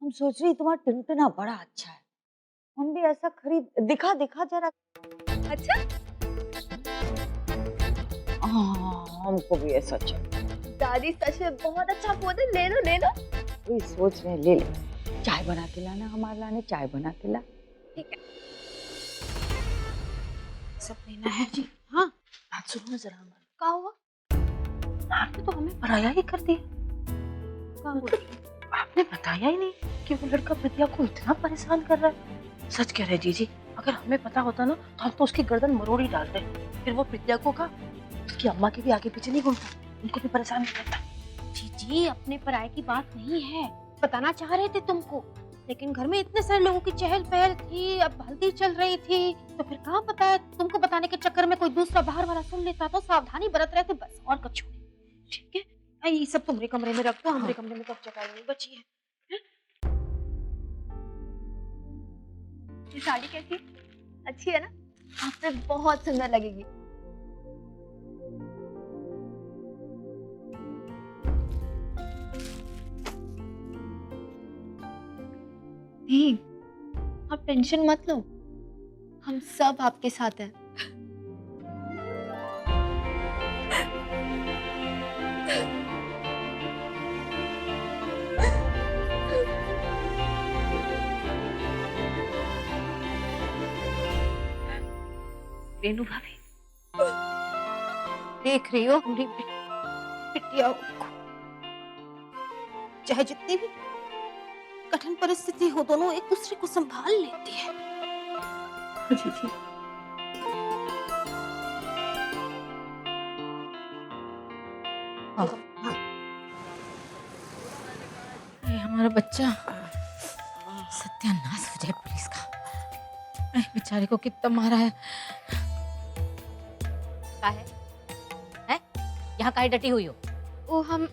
हम सोच रही तुम्हारा टिनटिना बड़ा अच्छा है, हम भी ऐसा खरीद दिखा दिखा जरा। अच्छा। हाँ, हमको भी ऐसा चाहिए। दादी सच में बहुत अच्छा फोन है, ले लो ले लो। वही सोच रहे हैं, ले ले। चाय बना के लाना, हमारे लाने चाय बना के ला। ठीक है। सब लेना है जी। हाँ, बात सुनो जरा हमारी। क्या हुआ? आपने तो हमें पराया ही कर दिया। क्या हुआ? आपने बताया ही नहीं कि वो लड़का प्रज्ञा को इतना परेशान कर रहा है। सच कह रहे जीजी, अगर हमें पता होता ना तो हम तो उसकी गर्दन मरोड़ ही डालते। फिर वो प्रज्ञा को का उसकी अम्मा के भी आगे पीछे नहीं घूमता, उनको भी परेशान नहीं करता। जी अपने पराये की बात नहीं है, बताना चाह रहे थे तुमको, लेकिन घर में इतने सारे लोगों की चहल पहल थी, अब हल्दी चल रही थी, तो फिर कहाँ पता है तुमको बताने के चक्कर में कोई दूसरा बाहर वाला सुन लेता, तो सावधानी बरत रहे थे बस, और कुछ नहीं। ठीक है, ये सब तुम्हारे कमरे में रख दो, हमारे कमरे में तो जगह नहीं बची है। ये साड़ी कैसी? अच्छी है ना? आप पे बहुत सुंदर लगेगी। नहीं, आप टेंशन मत लो, हम सब आपके साथ हैं। रेनू भाभी देख रही हो हमारी बिटिया को, चाहे जितनी भी कठिन परिस्थिति हो, दोनों एक दूसरे को संभाल लेती है। जीजी, ये हमारा बच्चा सत्यानाश हो जाए पुलिस का। बेचारे को कितना मारा है। का है? यहाँ काहे डटी हुई हो? वो हम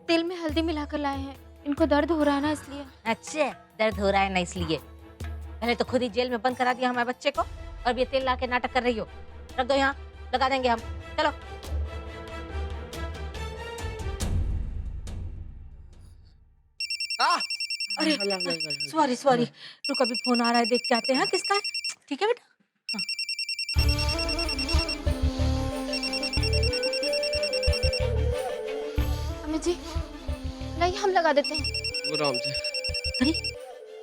तेल में हल्दी मिलाकर लाए हैं, इनको दर्द हो रहा है ना इसलिए। अच्छा, दर्द हो रहा है ना इसलिए। पहले तो खुद ही जेल में बंद करा दिया हमारे बच्चे को, और अब ये तेल ला के नाटक कर रही हो। रख दो यहाँ, लगा देंगे हम। चलो। अरे सॉरी सॉरी, रुक अभी फोन आ रहा है, देख के आते हैं किसका है। ठीक है बेटा। अम्मी जी, लाइए हम लगा देते हैं। आराम से। अरे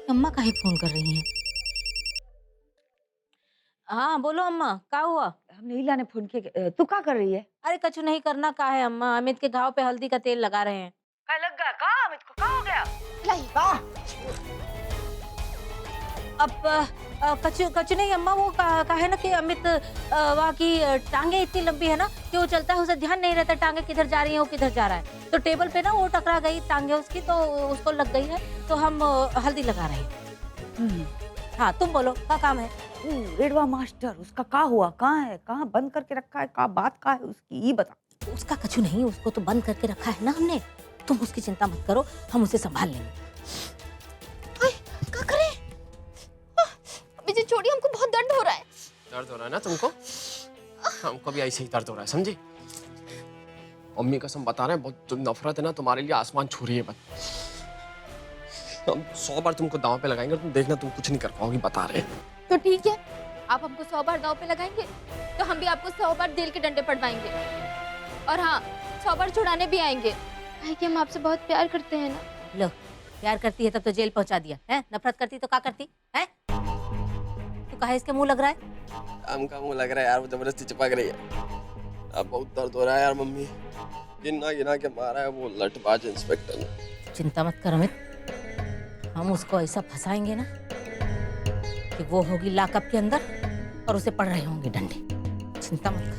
अम्मा काहे फोन कर रही हैं? हाँ बोलो अम्मा, क्या हुआ? हम नीला ने फोन किया, तू क्या कर रही है? अरे कछु नहीं करना का है अम्मा, अमित के घाव पे हल्दी का तेल लगा रहे हैं। क्या लग गया? का अमित को क्या हो गया? अब कछु नहीं अम्मा, वो कहा है ना कि अमित वहाँ की टांगे इतनी लंबी है ना कि वो चलता है, उसे ध्यान नहीं रहता टांगे किधर जा रही है, वो किधर जा रहा है। तो टेबल पे ना वो टकरा गई टांगे उसकी, तो उसको लग गई है, तो हम हल्दी लगा रहे हैं। हाँ तुम बोलो, क्या काम है? रेडवा मास्टर, उसका क्या हुआ? कहाँ है? कहाँ बंद करके रखा है? क्या बात का है उसकी, ये बता। उसका कछु नहीं, उसको तो बंद करके रखा है ना हमने, तुम उसकी चिंता मत करो, हम उसे संभाल लेंगे। क्या करें? अम्मी जी छोड़िए, हमको बहुत दर्द हो रहा है। दर्द हो रहा है ना तुमको? हमको भी ऐसे ही दर्द हो रहा है, समझी? मम्मी कसम बता रहे हैं, बहुत नफरत है ना तुम्हारे लिए, आसमान छू रही है बस। हम 100 बार तुमको दांव पे लगाएंगे, तुम देखना तुम कुछ नहीं कर पाओगी, बता रहे हैं। तो ठीक है, आप हमको 100 बार दांव पे लगाएंगे तो हम भी आपको 100 बार दिल के डंडे पड़वाएंगे, और हाँ 100 बार छुड़ाने भी आएंगे, कि हम आपसे बहुत प्यार करते हैं ना। लो, प्यार करती है तब तो जेल पहुंचा दिया है, नफरत करती तो क्या करती है? तू कहा इसके मुंह लग रहा है? काम का मुंह लग रहा है यार, वो जबरदस्ती चिपक रही है। अब बहुत दर्द हो रहा है यार, मम्मी गिना गिना के मारा है वो लठबाज इंस्पेक्टर ने। चिंता मत कर अमित, हम उसको ऐसा फंसाएंगे ना कि वो होगी लॉकअप के अंदर और उसे पड़ रहे होंगे डंडे। चिंता मत कर।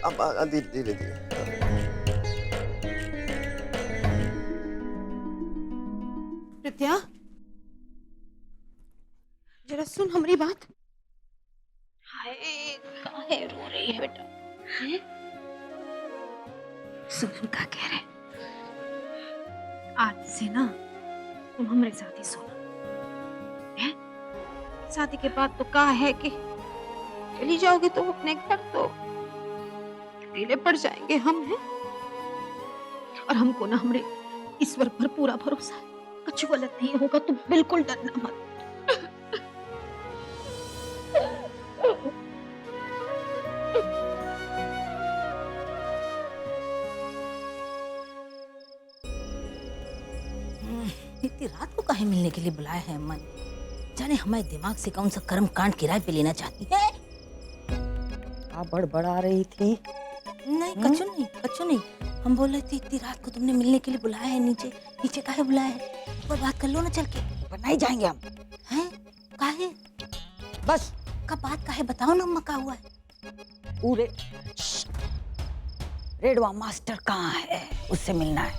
अब धीरे धीरे धीरे। प्रज्ञा, जरा सुन हमारी बात। हाय, काहे रो रही है बेटा? सुन क्या कह रहे, आज से ना तुम हमारे साथ ही सोना है। शादी के बाद तो कहा है कि चली जाओगे तो अपने घर, तो अकेले पड़ जाएंगे हम हैं। और हमको ना हमारे ईश्वर पर पूरा भरोसा है, कुछ गलत नहीं होगा, तुम बिल्कुल डरना मत। इतनी रात को काहे मिलने के लिए बुलाया है अम्मा ने? जाने हमारे दिमाग से कौन सा कर्म कांड किराए पे लेना चाहती है। आप बड़बड़ा रही थी। नहीं कच्चू नहीं, हम बोल रहे थे इतनी रात को तुमने मिलने के लिए बुलाया है, नीचे काहे बुलाया है? ऊपर बात कर लो ना चल के। पर नहीं जाएंगे हम। हैं काहे? बस का बात काहे बताओ ना अम्मा, का हुआ है? पूरे रेडवा मास्टर कहाँ है, उससे मिलना है।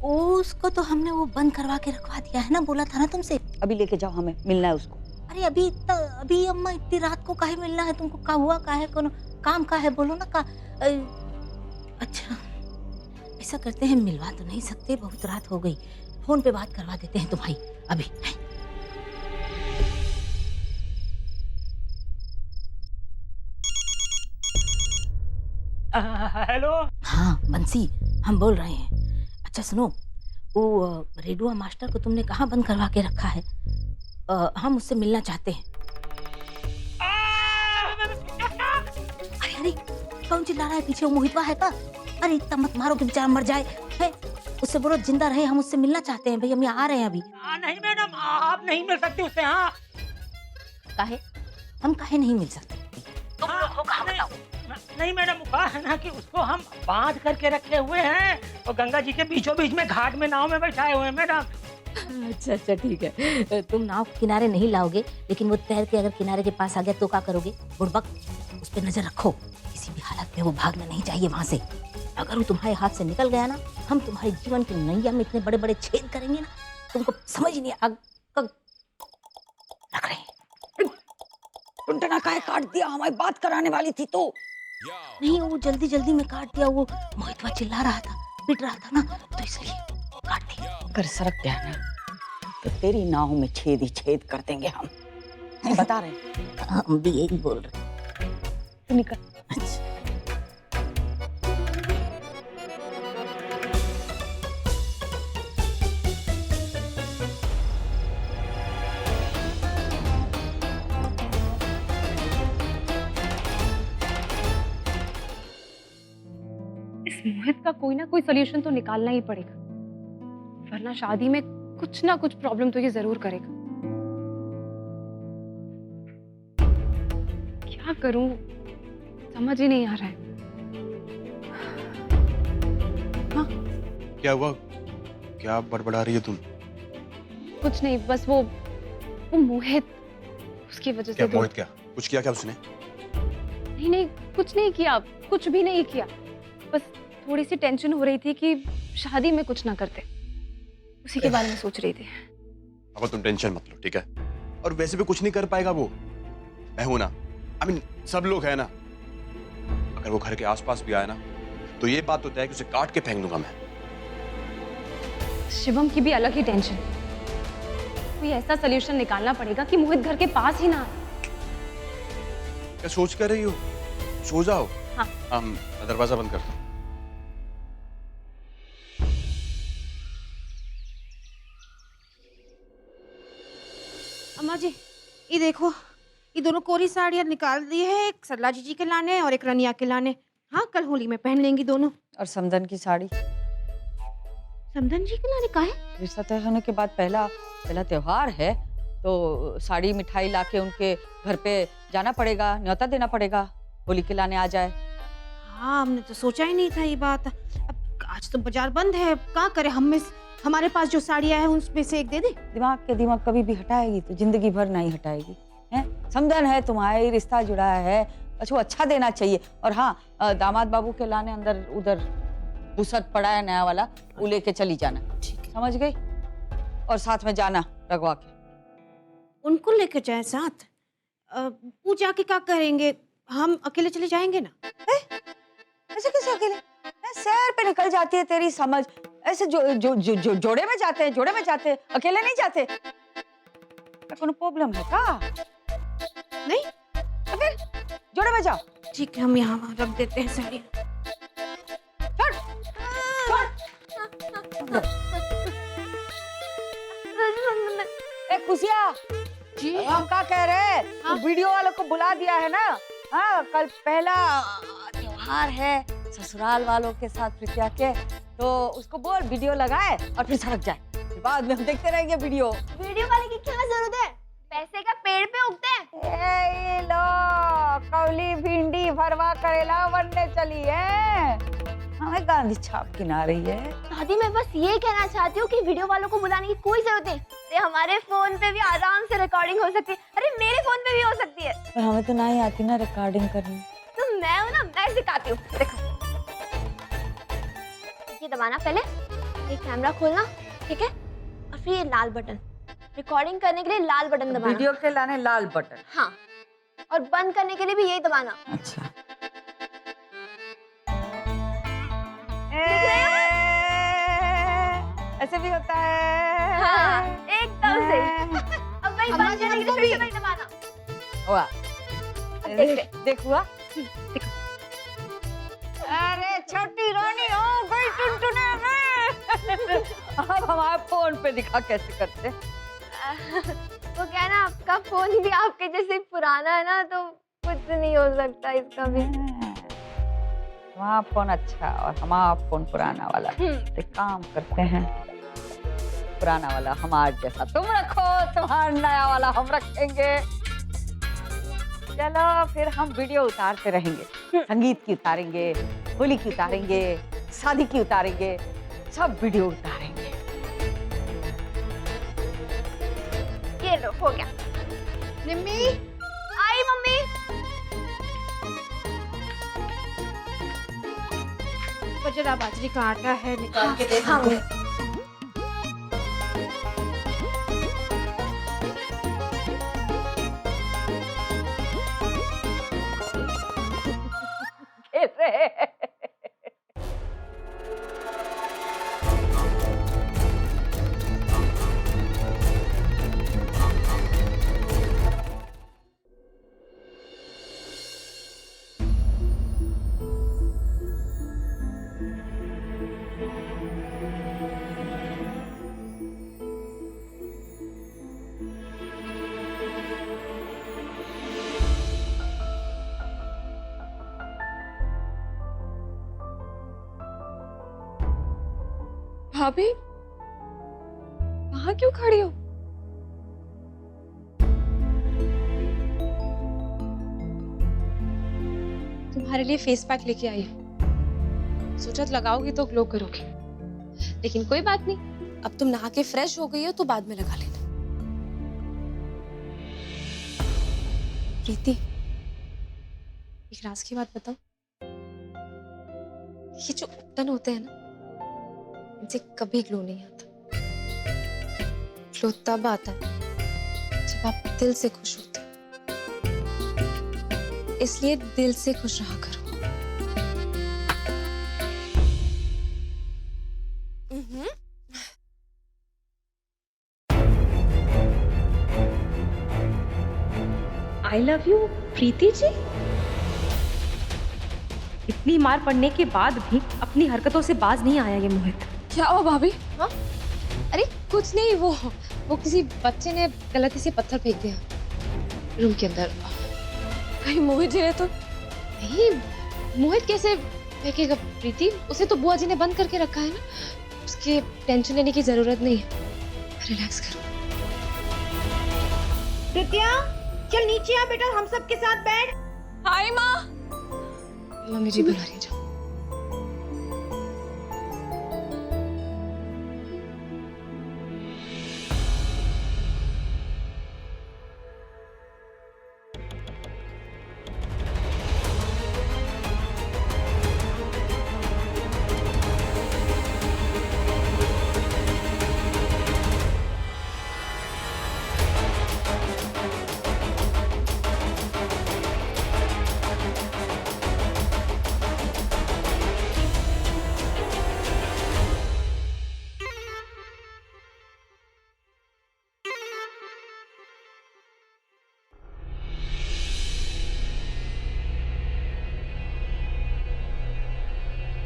उसको तो हमने वो बंद करवा के रखवा दिया है ना, बोला था ना तुमसे। अभी लेके जाओ, हमें मिलना है उसको। अरे अभी अम्मा इतनी रात को काहे मिलना है तुमको? का हुआ का है, कौन काम का है, बोलो ना का। अच्छा ऐसा करते हैं, मिलवा तो नहीं सकते, बहुत रात हो गई, फोन पे बात करवा देते हैं तुम्हारी अभी। हेलो। हाँ बंसी, हम बोल रहे हैं। अच्छा सुनो, वो रेडुआ मास्टर को तुमने कहाँ बंद करवा के रखा है? हम उससे मिलना चाहते हैं। अरे कौन चिल्ला रहा है पीछे? वो मोहितवा है का? अरे इतना मत मारो कि बेचारा मर जाए है। उससे बोलो जिंदा रहे, हम उससे मिलना चाहते हैं भाई, हम यहाँ आ रहे हैं अभी। नहीं मैडम, आप नहीं मिल सकते उससे। हाँ काहे? हम काहे नहीं मिल सकते? तुम लोग हो कहाँ बताओ? नहीं मैडम, वो कहा है ना कि उसको हम बांध करके रखे हुए हैं और गंगा जी के बीचों बीच में घाट में नाव में बैठाए हुए हैं मैडम। अच्छा ठीक है, तुम नाव किनारे नहीं लाओगे, लेकिन वो तैर के अगर किनारे के पास आ गया तो क्या करोगे? बुड़बक, उस पर नजर रखो, किसी भी हालत में वो भागना नहीं चाहिए वहां से। अगर वो तुम्हारे हाथ से निकल गया ना, हम तुम्हारे जीवन की नैया में इतने बड़े बड़े छेद करेंगे ना, तुमको समझ नहीं रख रहे हैं। टुनटना काहे काट दिया? हमारी बात कराने वाली थी तो। नहीं, वो जल्दी में काट दिया, वो मोहितवा चिल्ला रहा था, पिट रहा था ना, तो इसलिए काट दिया। अगर सरक गया ना तो तेरी नाव में छेद ही छेद कर देंगे हम बता रहे हैं। हम भी यही बोल रहे। तू निकल। अच्छा इस मोहित का कोई ना कोई सोल्यूशन तो निकालना ही पड़ेगा, वरना शादी में कुछ ना कुछ प्रॉब्लम तो ये जरूर करेगा। क्या करूं समझ ही नहीं आ रहा है। हाँ? क्या हुआ? क्या बड़बड़ा रही है तुम? कुछ नहीं, बस वो मोहित, उसकी वजह से। क्या मोहित? क्या कुछ किया क्या उसने? नहीं कुछ नहीं किया, कुछ भी नहीं किया, बस थोड़ी सी टेंशन हो रही थी कि शादी में कुछ ना करते, उसी के बारे में सोच रही थी। अब तुम टेंशन मत लो, ठीक है? और वैसे भी कुछ नहीं कर पाएगा वो, मैं हूं ना। सब लोग हैं ना। अगर वो घर के आसपास भी आए ना, तो ये बात तो तय है कि उसे काट के फेंक दूंगा मैं। शिवम की भी अलग ही टेंशन, कोई ऐसा सोल्यूशन निकालना पड़ेगा कि मोहित घर के पास ही ना आए। क्या सोच कर रही हो? सो जाओ। हाँ। मैं दरवाजा बंद करता हूँ। अम्मा जी, ये देखो, ये दोनों कोरी साड़ियाँ निकाल दी है, एक सरला जीजी के लाने और एक रनिया के लाने। हाँ, कल होली में पहन लेंगी दोनों। और समदन की साड़ी समधन जी के लाने का है? रिश्ता तय होने के बाद पहला त्योहार है, तो साड़ी मिठाई लाके उनके घर पे जाना पड़ेगा, न्योता देना पड़ेगा, होली के लाने आ जाए। हाँ, हमने तो सोचा ही नहीं था ये बात। अब आज तो बाजार बंद है, क्या करे, हमारे पास जो साड़ियाँ हैं उसमें से एक दे दे। दिमाग कभी भी हटाएगी तो जिंदगी भर नहीं हटाएगी। हैं? समदन है, तुम्हारी रिश्ता जुड़ा है, अच्छा वो अच्छा देना चाहिए। और हाँ, दामाद बाबू के लाने अंदर उधर बुसट पड़ा है नया वाला, वो लेके चली जाना, समझ गई? और साथ में जाना रगवा के। उनको लेके जाए साथ? वो जाके क्या करेंगे? हम अकेले चले जाएंगे ना? ऐसे कैसे अकेले? सैर पे निकल जाती है तेरी समझ। ऐसे जोड़े में जाते हैं, अकेले नहीं जाते। कोई प्रॉब्लम है का? नहीं तो फिर जोड़े में जाओ। ठीक है, हम यहाँ रख देते हैं साड़ी। छोड़। खुशिया जी हम क्या कह रहे हैं, हाँ? वीडियो वालों को बुला दिया है ना। हाँ, कल पहला त्योहार है ससुराल वालों के साथ प्रीतिया के, तो उसको बोल वीडियो लगाए और फिर सड़क जाए, फिर बाद में हम देखते रहेंगे वीडियो। वीडियो वाले की क्या जरूरत है, पैसे का पेड़ पे उगते हैं। ए लो कौली भिंडी भरवा करेला बनने चली है, हमें गांधी छाप किना रही है। दादी मैं बस ये कहना चाहती हूँ कि वीडियो वालों को बुलाने की कोई जरूरत नहीं। अरे हमारे फोन पे भी आराम से रिकॉर्डिंग हो सकती है, अरे मेरे फोन पे भी हो सकती है। पर हमें तो नहीं आती ना रिकॉर्डिंग करनी। तो मैं हूँ ना, मैं सिखाती हूँ। देखो ये दबाना पहले, ये कैमरा खोलना, ठीक है, और फिर ये लाल बटन, रिकॉर्डिंग करने के लिए लाल बटन दबाना। वीडियो के लाने लाल बटन। हाँ, और बंद करने के लिए भी यही दबाना। अच्छा ऐसे भी होता है। हाँ, एकदम से। अब वही बंद करने के लिए फिर से वही दबाना। हुआ, अब देखते। देख हुआ। अरे छोटी रानी हो गई टुनटुने में। अब हमारे फोन पे दिखा कैसे करते। वो क्या है ना, आपका फोन भी आपके जैसे पुराना है ना, तो कुछ नहीं हो सकता इसका भी। वहाँ फोन अच्छा और हमारा फोन पुराना वाला। तो काम करते हैं, पुराना वाला हमारे जैसा तुम रखो, तुम्हारा नया वाला हम रखेंगे। चलो फिर हम वीडियो उतारते रहेंगे, संगीत की उतारेंगे, होली की उतारेंगे, शादी की उतारेंगे, सब वीडियो उतारेंगे। ये लो, हो गया। निम्मी आई मम्मी। जरा बाजरी का आटा है, निकाल के दे। हाँ, भाभी वहां क्यों खड़ी हो? तुम्हारे लिए फेस पैक लेके आई हूँ, सोचा लगाओगी तो ग्लो करोगी, लेकिन कोई बात नहीं, अब तुम नहा के फ्रेश हो गई हो तो बाद में लगा लेना। प्रीति, एक राज की बात बताओ, ये जो उपटन होते हैं ना, इनसे कभी ग्लो नहीं आता। ग्लो तब आता है जब आप दिल से खुश होते हो, इसलिए दिल से खुश रहा करो। I love you Preeti ji. इतनी मार पड़ने के बाद भी अपनी हरकतों से बाज नहीं आया ये मोहित। क्या हुआ भाभी? हाँ? अरे कुछ नहीं, वो किसी बच्चे ने गलती से पत्थर फेंक दिया रूम के अंदर। कहीं मोहित जी ने तो नहीं। मोहित कैसे फेंकेगा प्रीति? उसे तो बुआ जी ने बंद करके रखा है ना, उसके टेंशन लेने की जरूरत नहीं है। रिलैक्स करो। प्रीतिया चल नीचे आ बेटा, हम सब के साथ बैठ। हाय माँ। मम्मी जी बुला रही है, जाओ।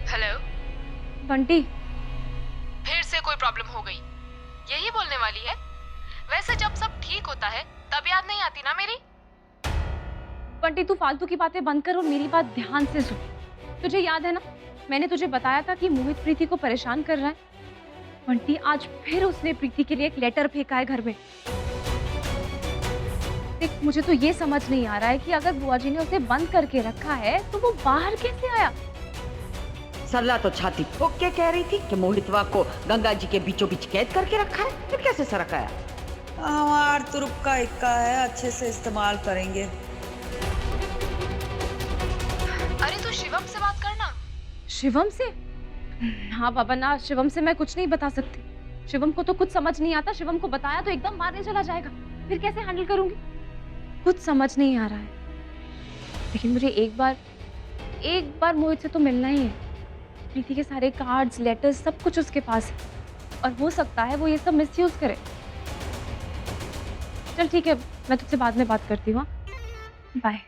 हेलो बंटी, फिर से कोई प्रॉब्लम हो गई, यही बोलने वाली है? वैसे जब सब ठीक होता है तब याद नहीं आती ना मेरी। बंटी तू फालतू की बातें बंद कर और मेरी बात ध्यान से सुन। तुझे याद है ना, मैंने तुझे बताया था कि मोहित प्रीति को परेशान कर रहा है। बंटी आज फिर उसने प्रीति के लिए एक लेटर फेंका है घर में। देख, मुझे तो ये समझ नहीं आ रहा है कि अगर बुआ जी ने उसे बंद करके रखा है तो वो बाहर कैसे आया। सरला तो छाती ठोक के कह रही थी कि मोहितवा को गंगा जी के बीचों बीच कैद करके रखा है, फिर कैसे सरक आया? हमार तुरुप का इक्का है, अच्छे से इस्तेमाल करेंगे। अरे तू शिवम से बात करना। शिवम से? हाँ बाबा ना, शिवम से मैं कुछ नहीं बता सकती। शिवम को तो कुछ समझ नहीं आता। शिवम को बताया तो एकदम मारने चला जाएगा, फिर कैसे हैंडल करूंगी? कुछ समझ नहीं आ रहा है। लेकिन मुझे एक बार मोहित से तो मिलना ही है। प्रीति के सारे कार्ड्स, लेटर्स, सब कुछ उसके पास है और हो सकता है वो ये सब मिसयूज करे। चल ठीक है, मैं तुझसे बाद में बात करती हूँ। बाय।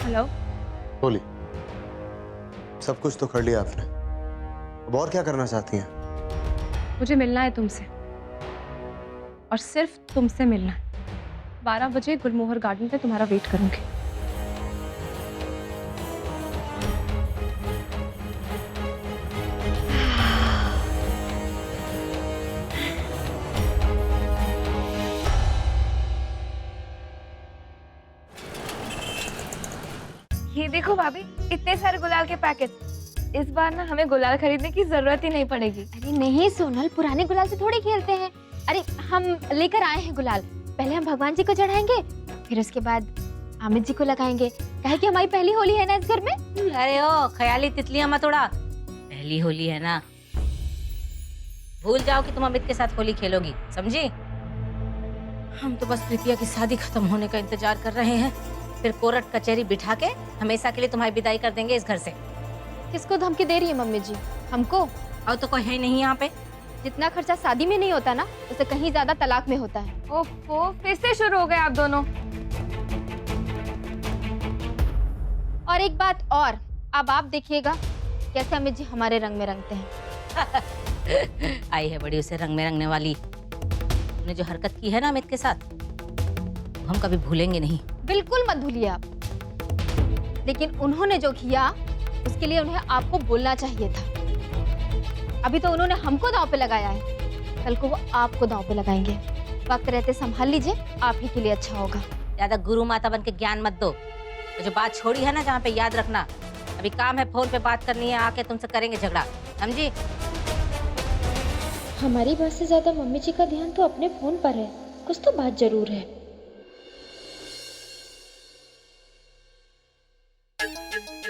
हेलो। बोली, सब कुछ तो कर लिया आपने, अब और क्या करना चाहती हैं? मुझे मिलना है तुमसे और सिर्फ तुमसे मिलना है। 12 बजे गुलमोहर गार्डन पे तुम्हारा वेट करूंगी। ये देखो भाभी, इतने सारे गुलाल के पैकेट। इस बार ना हमें गुलाल खरीदने की जरूरत ही नहीं पड़ेगी। अरे नहीं सोनल, पुराने गुलाल से थोड़ी खेलते हैं। अरे हम लेकर आए हैं गुलाल, पहले हम भगवान जी को चढ़ाएंगे, फिर उसके बाद अमित जी को लगाएंगे। कहे कि हमारी पहली होली है ना इस घर में। अरे ओ ख्याली तितलियां मत उड़ा, पहली होली है ना। भूल जाओ कि तुम अमित के साथ होली खेलोगी, समझी? हम तो बस प्रीतिया की शादी खत्म होने का इंतजार कर रहे हैं, फिर कोर्ट कचहरी बिठा के हमेशा के लिए तुम्हारी विदाई कर देंगे इस घर से। किसको धमकी दे रही है मम्मी जी? हमको? और तो कोई है नहीं यहाँ पे। जितना खर्चा शादी में नहीं होता ना, उससे कहीं ज्यादा तलाक में होता है। ओहो, फिर से शुरू हो गए आप दोनों। और एक बात और, अब आप देखिएगा कैसे अमित जी हमारे रंग में रंगते हैं। आई है बड़ी उसे रंग में रंगने वाली। तुमने जो हरकत की है ना अमित के साथ, हम कभी भूलेंगे नहीं। बिल्कुल मत भूलिए आप। लेकिन उन्होंने जो किया उसके लिए उन्हें आपको बोलना चाहिए था। अभी तो उन्होंने हमको दांव पे लगाया है, कल को वो आपको दांव पे लगाएंगे। वक्त रहते संभाल लीजिए, आप ही के लिए अच्छा होगा। ज्यादा गुरु माता बन के ज्ञान मत दो। तो जो बात छोड़ी है ना जहाँ पे, याद रखना। अभी काम है, फोन पे बात करनी है, आके तुमसे करेंगे झगड़ा, समझी? हमारी बात से ज्यादा मम्मी जी का ध्यान तो अपने फोन पर है। कुछ तो बात जरूर है।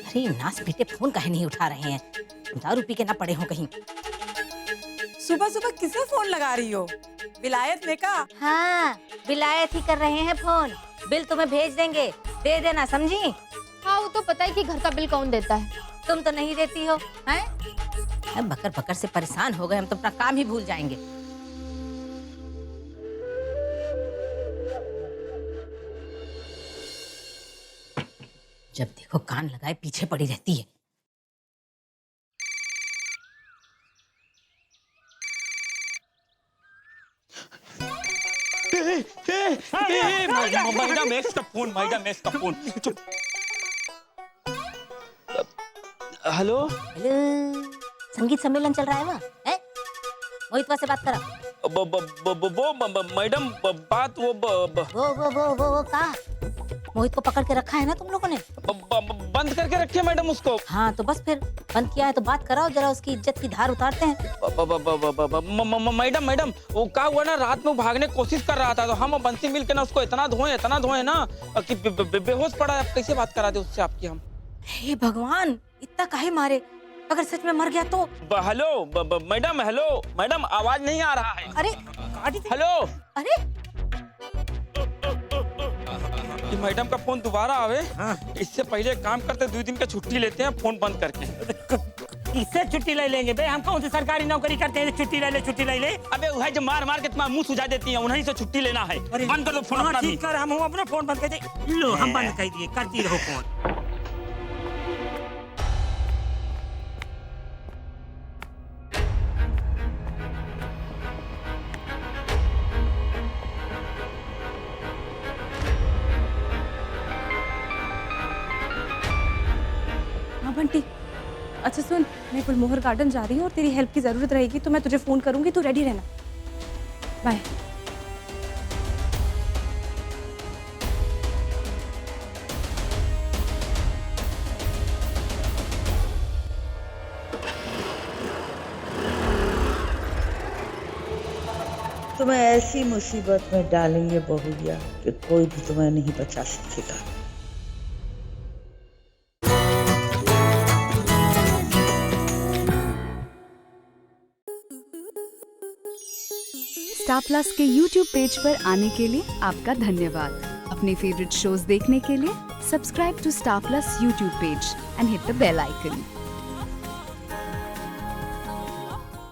अरे नास बेटे, फोन काहे नहीं उठा रहे हैं? दारू पी के ना पड़े हो कहीं। सुबह सुबह किसे फोन लगा रही हो? विलायत ने कहा। हाँ, विलायत ही कर रहे हैं फोन। बिल तुम्हें भेज देंगे, दे देना, समझी? हाँ, वो तो पता है कि घर का बिल कौन देता है। तुम तो नहीं देती हो, हैं? बकर बकर से परेशान हो गए हम, तो अपना काम ही भूल जाएंगे। जब देखो कान लगाए पीछे पड़ी रहती है। मैडम इसका फोन, मैडम इसका फोन। चुप। हेलो हेलो, संगीत सम्मेलन चल रहा है वहाँ, हैं? मोहितवा से बात करा। वो मैडम बात वो कहा? मोहित को पकड़ के रखा है ना तुम लोगों ने? बंद करके रखे मैडम उसको। हाँ तो बस फिर बंद किया है तो बात कराओ, जरा उसकी इज्जत की धार उतारते हैं। मैडम वो क्या हुआ ना, रात में भागने की कोशिश कर रहा था, तो हम बंसी मिल के ना उसको इतना धोए ना कि बेहोश पड़ा है। कैसे बात करा दे उससे आपकी हम? हे भगवान, इतना काहे मारे? अगर सच में मर गया तो? हेलो मैडम आवाज नहीं आ रहा है। अरे हेलो, अरे कि मैडम का फोन दोबारा आवे। हाँ। इससे पहले काम करते 2 दिन का छुट्टी लेते हैं फोन बंद करके। किससे छुट्टी ले लेंगे बे? हम कौन सी सरकारी नौकरी करते हैं छुट्टी ले ले छुट्टी ले ले? अबे वो है जो मार मार के तुम्हारा मुंह सुझा देती है, उन्हीं से छुट्टी लेना है। बंद कर दो फोन अपना भी। ठीक कर, हम अपना फोन बंद कर दे। लो हम बंद कर दिए, करती रहो फोन। हाँ बंटी, अच्छा सुन, मैं गुलमोहर गार्डन जा रही हूँ और तेरी हेल्प की जरूरत रहेगी तो मैं तुझे फोन करूंगी, तू रेडी रहना। बाय। तुम्हें ऐसी मुसीबत में डालेंगे बहुरिया कि कोई भी तुम्हें नहीं बचा सकेगा। स्टार प्लस के YouTube पेज पर आने के लिए आपका धन्यवाद। अपने फेवरेट शोज देखने के लिए subscribe to Star Plus YouTube page and hit the bell icon.